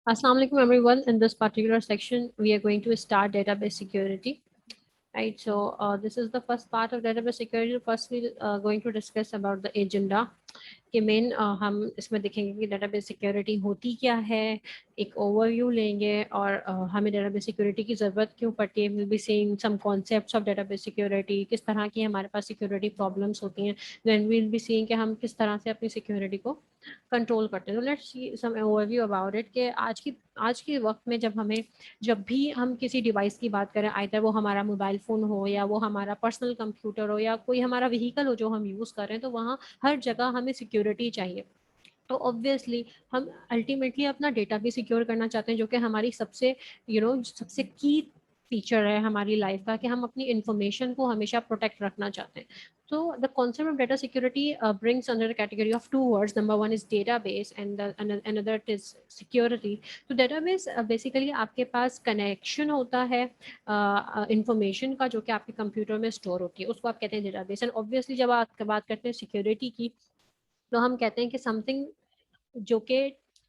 Assalamu alaikum everyone. In this particular section, we are going to start database security. Right, so this is the first part of database security. First, we're going to discuss about the agenda. कि main हम इसमें देखेंगे कि database security होती क्या है, एक overview लेंगे और हमें डेटाबेस सिक्योरिटी की ज़रूरत क्यों पड़ती है. Will be seeing some concepts of database security, किस तरह की हमारे पास सिक्योरिटी प्रॉब्लम्स होती हैं. देन विल बी सीइंग कि हम किस तरह से अपनी सिक्योरिटी को कंट्रोल करते हैं. तो let's see some overview about it कि आज के वक्त में जब भी हम किसी डिवाइस की बात करें, आइदर वो हमारा मोबाइल फ़ोन हो या वो हमारा पर्सनल कंप्यूटर हो या कोई हमारा व्हीकल हो जो हम यूज़ कर रहे हैं, तो वहाँ हर जगह हमें सिक्योरिटी चाहिए. तो ऑब्वियसली हम अल्टीमेटली अपना डेटा भी सिक्योर करना चाहते हैं, जो कि हमारी सबसे सबसे की फीचर है हमारी लाइफ का, कि हम अपनी इंफॉर्मेशन को हमेशा प्रोटेक्ट रखना चाहते हैं. So the concept of data security brings under the category of two words. Number one is database and another is security. तो database basically आपके पास connection होता है information का, जो कि आपके कंप्यूटर में स्टोर होती है, उसको आप कहते हैं database. एंड ऑब्वियसली जब आप बात करते हैं सिक्योरिटी की, तो हम कहते हैं कि समथिंग जो कि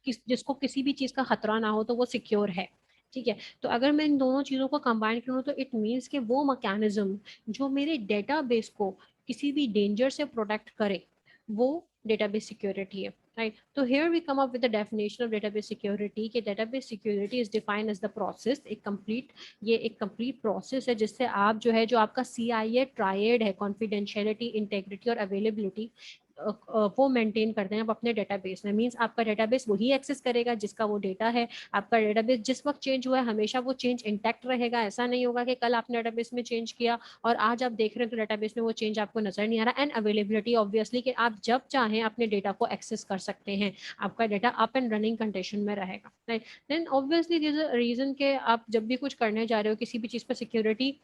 जिसको किसी भी चीज़ का खतरा ना हो, तो वो सिक्योर है. ठीक है, तो अगर मैं इन दोनों चीज़ों को कंबाइन करूँ, तो इट मीन्स कि वो मैकेनिज्म जो मेरे डेटाबेस को किसी भी डेंजर से प्रोटेक्ट करे, वो डेटाबेस सिक्योरिटी है. राइट, तो here we come up with the definition of database security. कि database security is defined as the process, एक कंप्लीट प्रोसेस है जिससे आप जो आपका CIA ट्रायड है, कॉन्फिडेंशियलिटी, इंटेग्रिटी और अवेलेबिलिटी, वो मेंटेन करते हैं आप अपने डेटाबेस में. मींस आपका डेटाबेस वही एक्सेस करेगा जिसका वो डेटा है. आपका डेटाबेस जिस वक्त चेंज हुआ है, हमेशा वो चेंज इंटैक्ट रहेगा. ऐसा नहीं होगा कि कल आपने डेटाबेस में चेंज किया और आज आप देख रहे हैं तो डेटाबेस में वो चेंज आपको नजर नहीं आ रहा. एंड अवेलेबिलिटी ऑब्वियसली कि आप जब चाहें अपने डेटा को एक्सेस कर सकते हैं, आपका data up and running condition में रहेगा. Right, then obviously this is reason के आप जब भी कुछ करने जा रहे हो, किसी भी चीज पर सिक्योरिटी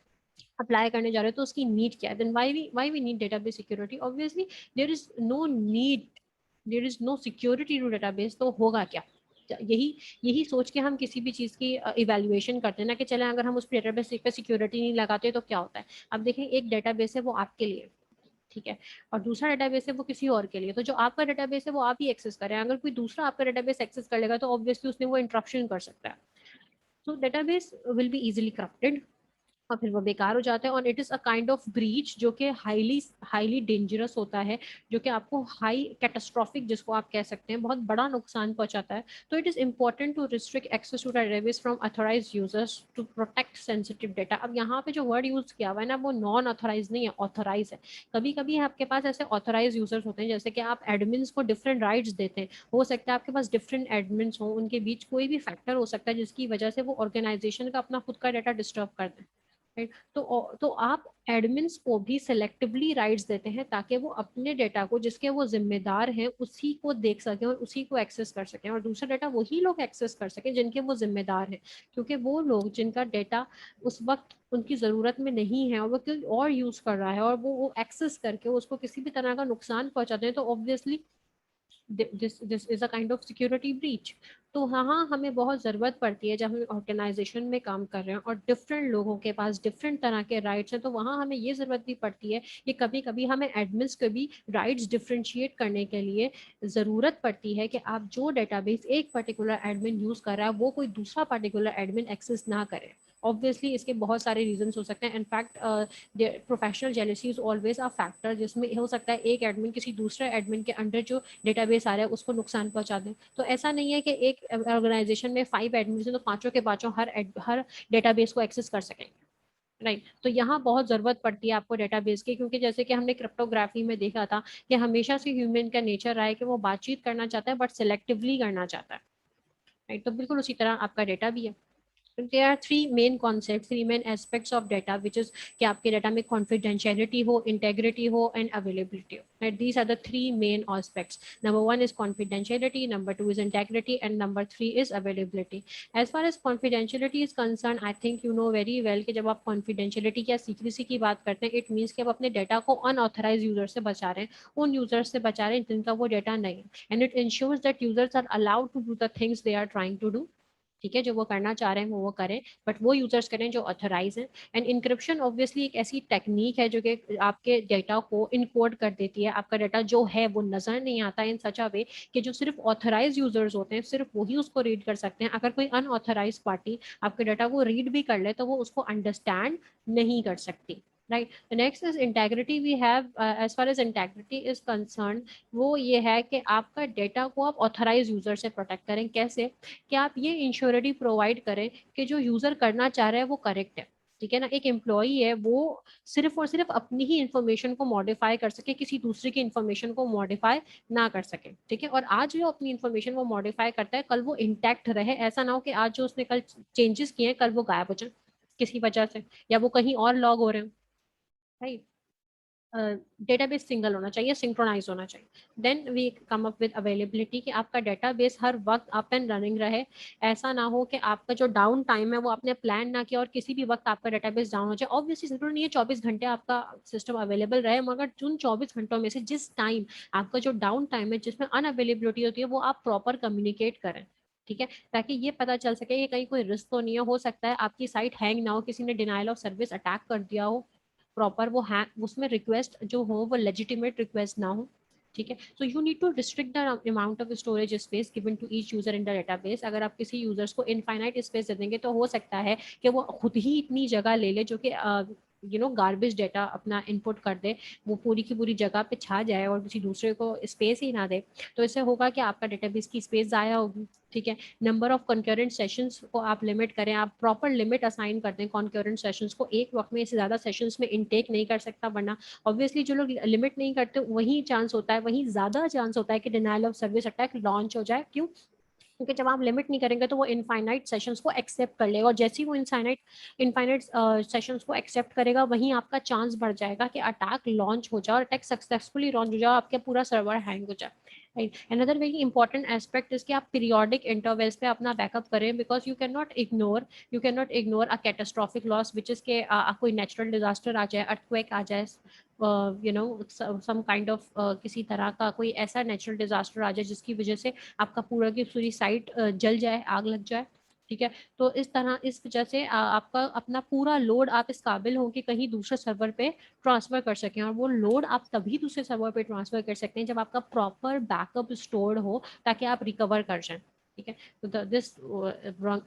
अप्लाई करने जा रहे हो, तो उसकी नीड क्या है. Then why we need database security. Obviously there is no need, there is no security to database. तो होगा क्या, यही यही सोच के हम किसी भी चीज़ की इवैल्यूएशन करते हैं ना, कि चलें अगर हम उस डेटाबेस पे सिक्योरिटी नहीं लगाते तो क्या होता है. अब देखें, एक डेटाबेस है वो आपके लिए, ठीक है, और दूसरा डेटाबेस है वो किसी और के लिए. तो जो आपका डेटाबेस है वो आप ही एक्सेस करें, अगर कोई दूसरा आपका डेटाबेस एक्सेस कर लेगा, तो ऑब्वियसली उसने वो इंटरप्शन कर सकता है. तो database will be easily corrupted और फिर वो बेकार हो जाता है. और it is a kind of breach जो कि हाईली हाईली डेंजरस होता है, जो कि आपको हाई कैटास्ट्रॉफिक, जिसको आप कह सकते हैं, बहुत बड़ा नुकसान पहुंचाता है. तो it is important to restrict access to database from authorise users to protect sensitive data. अब यहाँ पे जो वर्ड यूज किया हुआ है ना, वो नॉन अथोराइज नहीं है, ऑथोराइज है. कभी कभी आपके पास ऐसे ऑथोराइज यूजर्स होते हैं, जैसे कि आप एडमिन्स को डिफरेंट राइट्स देते हैं. हो सकता है आपके पास डिफरेंट एडमिन्स हो, उनके बीच कोई भी फैक्टर हो सकता है जिसकी वजह से वो ऑर्गेनाइजेशन का अपना खुद का डाटा डिस्टर्ब कर दें. राइट, तो आप एडमिन्स को भी सेलेक्टिवली राइट्स देते हैं, ताकि वो अपने डेटा को, जिसके वो जिम्मेदार हैं, उसी को देख सकें और उसी को एक्सेस कर सकें, और दूसरा डेटा वही लोग एक्सेस कर सकें जिनके वो जिम्मेदार हैं. क्योंकि वो लोग जिनका डेटा उस वक्त उनकी ज़रूरत में नहीं है और वो कोई और यूज़ कर रहा है, और वो एक्सेस करके उसको किसी भी तरह का नुकसान पहुंचाते हैं, तो obviously this is a kind of security breach. तो हाँ, हमें बहुत ज़रूरत पड़ती है जब हम ऑर्गेनाइजेशन में काम कर रहे हैं और डिफरेंट लोगों के पास डिफरेंट तरह के राइट्स हैं, तो वहाँ हमें ये ज़रूरत भी पड़ती है कि कभी कभी हमें एडमिन्स के भी राइट्स डिफ्रेंशिएट करने के लिए ज़रूरत पड़ती है, कि आप जो डेटाबेस एक पर्टिकुलर एडमिन यूज़ कर रहा है, वो कोई दूसरा पर्टिकुलर एडमिन एक्सेस ना करे. ऑब्वियसली इसके बहुत सारे रीजंस हो सकते हैं. In fact professional jealousy is always a factor, जिसमें हो सकता है एक एडमिन किसी दूसरे एडमिन के अंडर जो डेटाबेस आ रहा है उसको नुकसान पहुंचा दें. तो ऐसा नहीं है कि एक ऑर्गेनाइजेशन में 5 एडमिन हैं तो पांचों के पांचों हर डेटाबेस को एक्सेस कर सकेंगे. राइट, तो यहाँ बहुत ज़रूरत पड़ती है आपको डेटाबेस की, क्योंकि जैसे कि हमने क्रिप्टोग्राफी में देखा था कि हमेशा से ह्यूमन का नेचर रहा है कि वो बातचीत करना चाहता है, बट सिलेक्टिवली करना चाहता है. राइट, तो बिल्कुल उसी तरह आपका डेटा भी है. there are three main concepts, three main aspects of data, which is कि आपके डेटा में confidentiality हो, integrity हो and availability हो. Right? These are the three main aspects. Number one is confidentiality, number two is integrity, and number three is availability. As far as confidentiality is concerned, I think you know very well कि जब आप confidentiality या secrecy की बात करते हैं, it means कि आप अपने डेटा को unauthorized यूजर से बचा रहे हैं, उन यूजर से बचा रहे हैं जिनका वो डेटा नहीं है. And it ensures that users are allowed to do the things they are trying to do ठीक है, जो वो करना चाह रहे हैं वो करें, बट वो यूजर्स करें जो ऑथराइज हैं। एंड इनक्रिप्शन ऑब्वियसली एक ऐसी टेक्निक है जो कि आपके डेटा को इनकोड कर देती है, आपका डेटा जो है वो नजर नहीं आता इन सच अ वे कि जो सिर्फ ऑथराइज यूजर्स होते हैं सिर्फ वही उसको रीड कर सकते हैं। अगर कोई अनऑथराइज पार्टी आपके डाटा को रीड भी कर ले तो वो उसको अंडरस्टैंड नहीं कर सकती। Right, next is integrity. We have as far as integrity is concern, वो ये है कि आपका डेटा को आप ऑथराइज यूजर से प्रोटेक्ट करें। कैसे? कि आप ये इंश्योरिटी प्रोवाइड करें कि जो यूजर करना चाह रहा है वो करेक्ट है। ठीक है ना, एक एम्प्लॉई है वो सिर्फ और सिर्फ अपनी ही इंफॉर्मेशन को मॉडिफाई कर सके, किसी दूसरे की इंफॉर्मेशन को मॉडिफाई ना कर सके। ठीक है, और आज जो अपनी इंफॉर्मेशन वो मॉडिफाई करता है कल वो इंटैक्ट रहे। ऐसा ना हो कि आज जो उसने कल चेंजेस किए हैं कल वो गायब हो जाए किसी वजह से, या वो कहीं और लॉग हो रहे हैं। राइट, डेटाबेस सिंगल होना चाहिए, सिंक्रोनाइज होना चाहिए। Then we come up with availability कि आपका डेटाबेस हर वक्त अप एंड रनिंग रहे। ऐसा ना हो कि आपका जो डाउन टाइम है वो आपने प्लान ना किया और किसी भी वक्त आपका डेटाबेस डाउन हो जाए। ऑब्वियसली जरूरी नहीं है 24 घंटे आपका सिस्टम अवेलेबल रहे, मगर उन 24 घंटों में से जिस टाइम आपका जो डाउन टाइम है जिसमें अनअवेलेबिलिटी होती है वो आप प्रॉपर कम्युनिकेट करें। ठीक है, ताकि ये पता चल सके कि कहीं कोई रिस्क तो नहीं है। हो सकता है आपकी साइट हैंग ना हो, किसी ने डिनाइल ऑफ सर्विस अटैक कर दिया हो, प्रॉपर वो उसमें रिक्वेस्ट जो हो वो लेजिटिमेट रिक्वेस्ट ना हो। ठीक है, so you need to restrict the amount of storage space given to each user in the database. अगर आप किसी यूजर्स को इनफाइनाइट स्पेस दे देंगे तो हो सकता है कि वो खुद ही इतनी जगह ले ले जो कि गार्बेज डेटा अपना इनपुट कर दे, वो पूरी की पूरी जगह पे छा जाए और किसी दूसरे को स्पेस ही ना दे। तो इससे होगा कि आपका डेटाबेस की स्पेस ज़ाया होगी। ठीक है, नंबर ऑफ कॉन्करेंट सेशंस को आप लिमिट करें, आप प्रॉपर लिमिट असाइन कर दें कॉन्करेंट सेशंस को। एक वक्त में इससे ज़्यादा सेशंस में इनटेक नहीं कर सकता, वरना ऑब्वियसली जो लोग लिमिट नहीं करते वही चांस होता है, वही ज़्यादा चांस होता है कि denial of service attack launch हो जाए। क्यों? क्योंकि जब आप लिमिट नहीं करेंगे तो वो इनफाइनाइट सेशंस को एक्सेप्ट कर लेगा, और जैसे ही वो इनफाइनाइट सेशंस को एक्सेप्ट करेगा वहीं आपका चांस बढ़ जाएगा कि अटैक लॉन्च हो जाए और अटैक सक्सेसफुली लॉन्च हो जाए, आपका पूरा सर्वर हैंग हो जाए। Right, another very important aspect is कि आप पीरियोडिक इंटरवल्स पे अपना बैकअप करें, because you can not ignore a catastrophic loss which is के कोई नेचुरल डिजास्टर आ जाए, अर्थक्वेक आ जाए, सम काइंड ऑफ किसी तरह का कोई ऐसा नेचुरल डिजास्टर आ जाए जिसकी वजह से आपका पूरा की पूरी साइट जल जाए, आग लग जाए। ठीक है, तो इस वजह से आपका अपना पूरा लोड आप इस काबिल हो कि कहीं दूसरे सर्वर पे ट्रांसफर कर सकें, और वो लोड आप तभी दूसरे सर्वर पे ट्रांसफर कर सकते हैं जब आपका प्रॉपर बैकअप स्टोर्ड हो, ताकि आप रिकवर कर जाएं। ठीक है, so this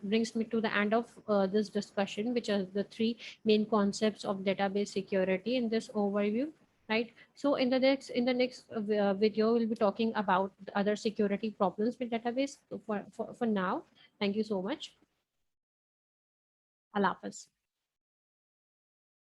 brings me to the end of this discussion, which are the three main concepts of database security in this overview. Right, so in the next video we'll be talking about the other security problems with database. So for now, thank you so much. Allah Hafiz.